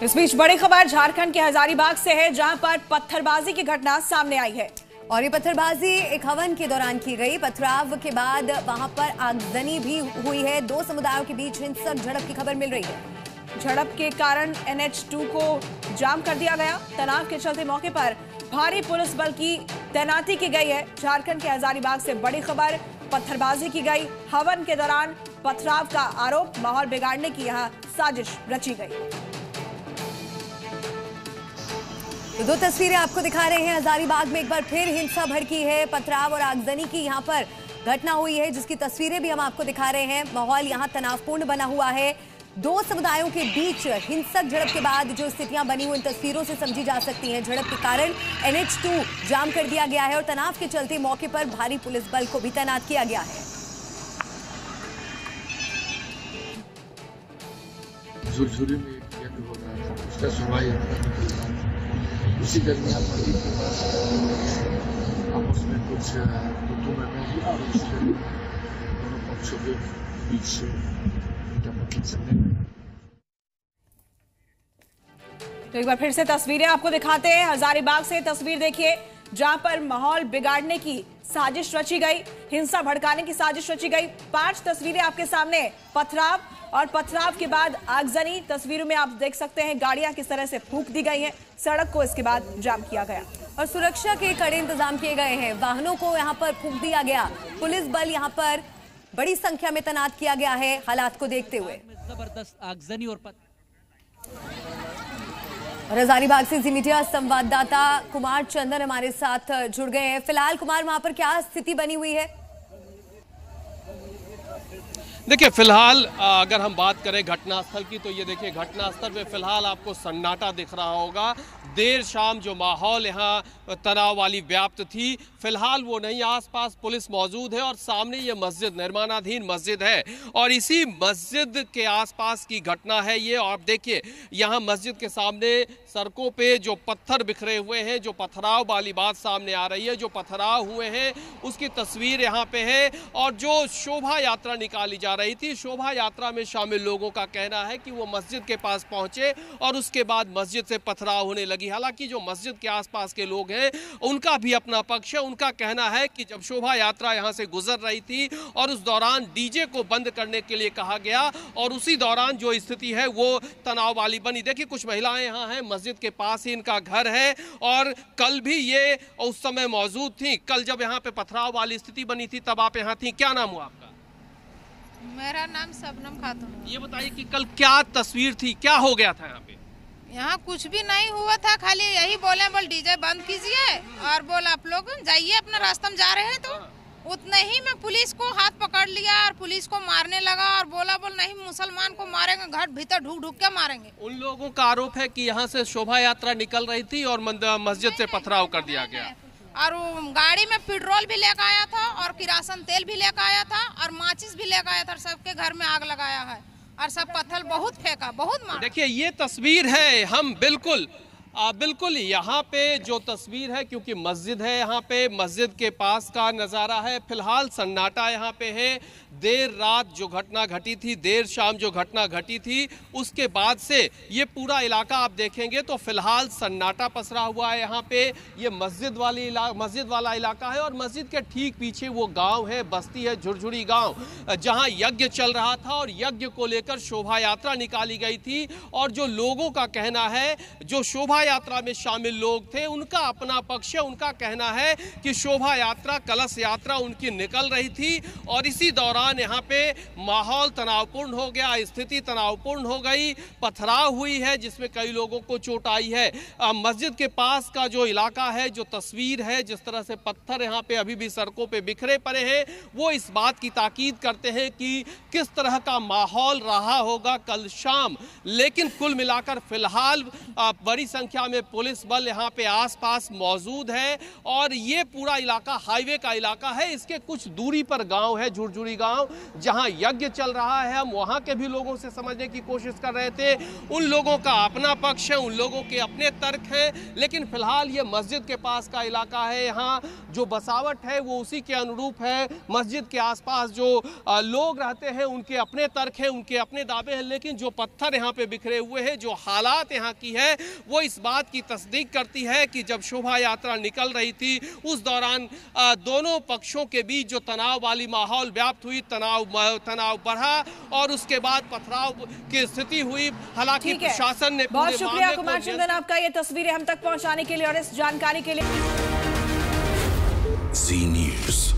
इस बीच बड़ी खबर झारखंड के हजारीबाग से है, जहां पर पत्थरबाजी की घटना सामने आई है। और ये पत्थरबाजी एक हवन के दौरान की गई। पथराव के बाद वहां पर आगजनी भी हुई है। दो समुदायों के बीच हिंसक झड़प की खबर मिल रही है। झड़प के कारण NH2 को जाम कर दिया गया। तनाव के चलते मौके पर भारी पुलिस बल की तैनाती की गई है। झारखंड के हजारीबाग से बड़ी खबर, पत्थरबाजी की गई। हवन के दौरान पथराव का आरोप, माहौल बिगाड़ने की यहां साजिश रची गई। तो दो तस्वीरें आपको दिखा रहे हैं। हजारीबाग में एक बार फिर हिंसा भड़की है। पथराव और आगजनी की यहां पर घटना हुई है, जिसकी तस्वीरें भी हम आपको दिखा रहे हैं। माहौल यहां तनावपूर्ण बना हुआ है। दो समुदायों के बीच हिंसक झड़प के बाद जो स्थितियां बनी वो इन तस्वीरों से समझी जा सकती हैं। झड़प के कारण NH2 जाम कर दिया गया है और तनाव के चलते मौके पर भारी पुलिस बल को भी तैनात किया गया है। झुरझुरी में एक यज्ञ हो रहा था, उसका शोभा यात्रा निकल रहा था। उसी दरमियान मंदिर के पास आपस में कुछ गुटों में हुआ और उसी दरमियान दोनों पक्षों के बीच चलने लगा। तो एक बार फिर से तस्वीरें आपको दिखाते हैं। हजारीबाग से तस्वीर देखिए, जहां पर माहौल बिगाड़ने की साजिश रची गई, हिंसा भड़काने की साजिश रची गई। 5 तस्वीरें आपके सामने, पथराव और पथराव के बाद आगजनी। तस्वीरों में आप देख सकते हैं गाड़ियां किस तरह से फूंक दी गई हैं। सड़क को इसके बाद जाम किया गया और सुरक्षा के कड़े इंतजाम किए गए हैं। वाहनों को यहां पर फूंक दिया गया। पुलिस बल यहां पर बड़ी संख्या में तैनात किया गया है। हालात को देखते हुए जबरदस्त आगजनी और हजारीबाग से जी मीडिया संवाददाता कुमार चंदन हमारे साथ जुड़ गए हैं। फिलहाल कुमार, वहां पर क्या स्थिति बनी हुई है? देखिए, फिलहाल अगर हम बात करें घटनास्थल की, तो ये देखिए घटनास्थल पे फिलहाल आपको सन्नाटा दिख रहा होगा। देर शाम जो माहौल यहाँ तनाव वाली व्याप्त थी, फिलहाल वो नहीं। आसपास पुलिस मौजूद है और सामने ये मस्जिद, निर्माणाधीन मस्जिद है और इसी मस्जिद के आसपास की घटना है ये। और देखिए यहाँ मस्जिद के सामने सड़कों पे जो पत्थर बिखरे हुए हैं, जो पथराव वाली बात सामने आ रही है, जो पथराव हुए हैं उसकी तस्वीर यहाँ पे है। और जो शोभा यात्रा निकाली जा रही थी, शोभा यात्रा में शामिल लोगों का कहना है कि वो मस्जिद के पास पहुंचे और उसके बाद मस्जिद से पथराव होने लगी। हालांकि जो मस्जिद के आसपास के लोग हैं उनका भी अपना पक्ष है। उनका कहना है कि जब शोभा यात्रा यहां से गुजर रही थी और उस दौरान डीजे को बंद करने के लिए कहा गया और उसी दौरान जो स्थिति है वो तनाव वाली बनी। देखिए कुछ महिलाएं यहाँ हैं, मस्जिद के पास ही इनका घर है और कल भी ये उस समय मौजूद थी। कल जब यहाँ पे पथराव वाली स्थिति बनी थी तब आप यहाँ थी। क्या नाम हुआ आपका? मेरा नाम शबनम खातून। ये बताइए कि कल क्या तस्वीर थी, क्या हो गया था यहाँ पे? यहाँ कुछ भी नहीं हुआ था, खाली यही बोले बोल डीजे बंद कीजिए और बोल आप लोग जाइए अपना रास्ता में जा रहे हैं। तो उतने ही में पुलिस को हाथ पकड़ लिया और पुलिस को मारने लगा और बोला बोल नहीं मुसलमान को मारेंगे, घर भीतर ढूक ढूक के मारेंगे। उन लोगों का आरोप है कि यहाँ से शोभा यात्रा निकल रही थी और मस्जिद से पथराव कर दिया गया और गाड़ी में पेट्रोल भी लेकर आया था और किरासन तेल भी लेकर आया था और माचिस भी लेकर आया था। सबके घर में आग लगाया है और सब पत्थर बहुत फेंका, बहुत मारा। देखिए ये तस्वीर है, हम बिल्कुल यहाँ पे जो तस्वीर है, क्योंकि मस्जिद है यहाँ पे, मस्जिद के पास का नज़ारा है। फिलहाल सन्नाटा यहाँ पे है। देर रात जो घटना घटी थी, देर शाम जो घटना घटी थी, उसके बाद से ये पूरा इलाका आप देखेंगे तो फिलहाल सन्नाटा पसरा हुआ है यहाँ पे। ये मस्जिद वाला इलाका है और मस्जिद के ठीक पीछे वो गांव है, बस्ती है झुरझुरी गांव, जहां यज्ञ चल रहा था और यज्ञ को लेकर शोभा यात्रा निकाली गई थी। और जो लोगों का कहना है, जो शोभा यात्रा में शामिल लोग थे, उनका अपना पक्ष है। उनका कहना है कि शोभा यात्रा, कलश यात्रा उनकी निकल रही थी और इसी दौरान यहाँ पे माहौल तनावपूर्ण हो गया, स्थिति तनावपूर्ण हो गई, पथराव हुई है जिसमें कई लोगों को चोट आई है। मस्जिद के पास का जो इलाका है, जो तस्वीर है, जिस तरह से पत्थर यहाँ पे अभी भी सड़कों पे बिखरे पड़े हैं, वो इस बात की ताकीद करते हैं कि किस तरह का माहौल रहा होगा कल शाम। लेकिन कुल मिलाकर फिलहाल बड़ी संख्या संख्या में पुलिस बल यहाँ पे आसपास मौजूद है और ये पूरा इलाका हाईवे का इलाका है। इसके कुछ दूरी पर गांव है, झुरझुरी गांव, जहां यज्ञ चल रहा है। हम वहां के भी लोगों से समझने की कोशिश कर रहे थे। उन लोगों का अपना पक्ष है, उन लोगों के अपने तर्क हैं, लेकिन फिलहाल ये मस्जिद के पास का इलाका है। यहाँ जो बसावट है वो उसी के अनुरूप है। मस्जिद के आसपास जो लोग रहते हैं उनके अपने तर्क हैं, उनके अपने दावे हैं, लेकिन जो पत्थर यहाँ पे बिखरे हुए हैं, जो हालात यहाँ की है, वो इस बात की तस्दीक करती है कि जब शोभा यात्रा निकल रही थी उस दौरान दोनों पक्षों के बीच जो तनाव वाली माहौल व्याप्त हुई, तनाव बढ़ा और उसके बाद पथराव की स्थिति हुई। हालांकि प्रशासन ने बहुत शुक्रिया कुमार चंदन आपका ये तस्वीरें हम तक पहुंचाने के लिए और इस जानकारी के लिए। जी न्यूज़।